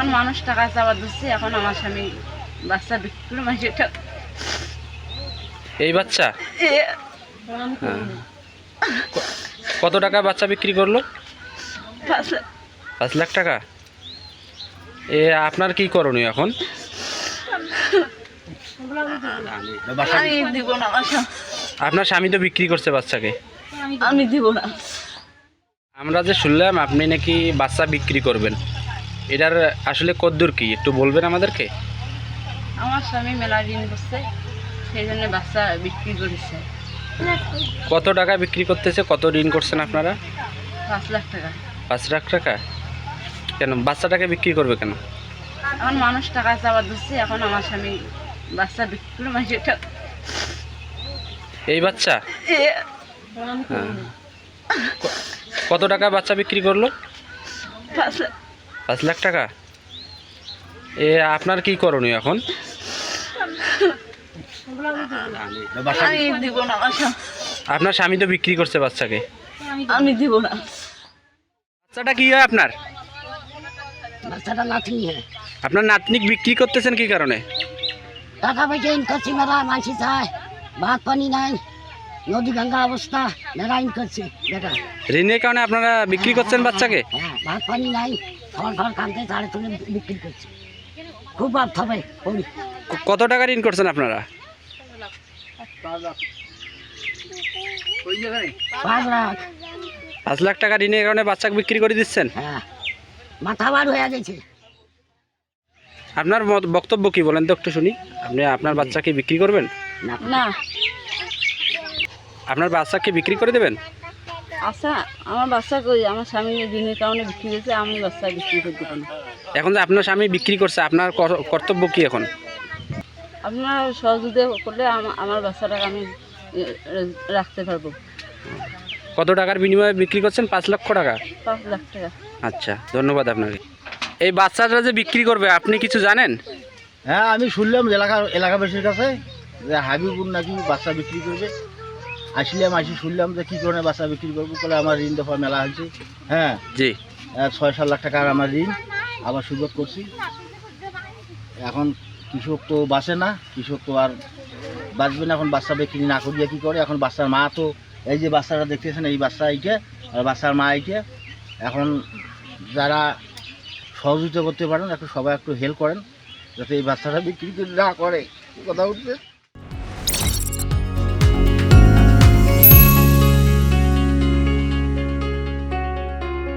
এখন মানুষ টাকা চাওয়া দিচ্ছে, এখন আমার স্বামী বাচ্চা বিক্রি করে মানে এটা এই বাচ্চা হ্যাঁ। কত টাকা বাচ্চা বিক্রি করলো? 5 লাখ। 5 লাখ টাকা। আপনার কি করণীয় এখন? আমি দিব না, আপনার স্বামী তো বিক্রি করছে বাচ্চাকে। আমি দিব না। আমরা যে শুনলাম আপনি নাকি বাচ্চা বিক্রি করবেন, এটার আসলে কদ্দূর কি একটু বলবেন আমাদেরকে? আমার স্বামী মেলা ঋণ করছে, সেই জন্য বাচ্চা বিক্রি করেছে। কত টাকা বিক্রি করতেছে, কত ঋণ করছেন আপনারা? 5 লাখ টাকা। 5 লাখ টাকা। কেন বাচ্চাটাকে বিক্রি করবে কেন? এখন মানুষ টাকা চাওয়া দিচ্ছে, এখন আমার স্বামী বাচ্চা বিক্রি করে মানে এটা এই বাচ্চা হ্যাঁ। কত টাকা বাচ্চা বিক্রি করলো? 5 লাখ। 5 লাখ টাকা। আপনার কি করণীয় এখন? আমি দিব না, আপনার স্বামী তো বিক্রি করছে বাচ্চাকে। আমি দিব না। বাচ্চাটা কি হয় আপনার? বাচ্চাটা নাতনি হ্যাঁ। আপনার নাতনিক বিক্রি করতেছেন কি কারণে? টাকা পয়সা ইন করছি মেলা, মানসি চায়, ভাত পানি নাই, নদী গঙ্গা অবস্থা, মেলা ইন করছি বেটা। ঋণের কারণে আপনারা বিক্রি করছেন বাচ্চাকে? হ্যাঁ, ভাত পানি নাই, ফল ফল কানতে তাড়ে তুলে বিক্রি করছি। খুব ভাব হবে করি। কত টাকা ঋণ করছেন আপনারা? 5 লাখ। 5 লাখ টাকা ঋণের কারণে বাচ্চাকে বিক্রি করে দিচ্ছেন? হ্যাঁ, মাথা বার হয়ে গেছে। আপনার বক্তব্য কি বলেন তো একটু শুনি। আপনি আপনার বাচ্চাকে বিক্রি করবেন? না। আপনার বাচ্চাকে বিক্রি করে দেবেন? আচ্ছা, আমার বাচ্চা কই, আমার স্বামী ঋণের কারণে বিক্রি করেছে, আমি বাচ্চা বিক্রি করে দেবো না। এখন যে আপনার স্বামী বিক্রি করছে, আপনার কর্তব্য কি এখন? আপনার সহযোগিতা করলে আমার বাচ্চাটাকে আমি রাখতে পারবো। কত টাকার বিনিময়ে বিক্রি করছেন? 5 লক্ষ টাকা। 5 লাখ টাকা। আচ্ছা, ধন্যবাদ আপনাকে। এই বাচ্চাটা যে বিক্রি করবে আপনি কিছু জানেন? হ্যাঁ, আমি শুনলাম এলাকাবাসীর কাছে যে হাবিবুর নাকি বাচ্চা বিক্রি করবে। আসি শুনলাম যে কী কারণে বাচ্চা বিক্রি করবো, বলে আমার ঋণ দফা মেলা হয়েছে। হ্যাঁ জি। 6-7 লাখ টাকার আমার ঋণ আবার সুযোগ করছি। এখন কৃষক তো বাঁচে না, কৃষক তো আর বাঁচবে না। এখন বাচ্চা বিক্রি না করিয়া কী করে? এখন বাচ্চার মা তো এই যে বাচ্চাটা দেখতেছেন, এই বাচ্চা এইটা আর বাচ্চার মা এইটা। এখন যারা সহযোগিতা করতে পারেন, একটু সবাই একটু হেল্প করেন যাতে এই বাচ্চাটা বিক্রি না করে। কথা উঠছে।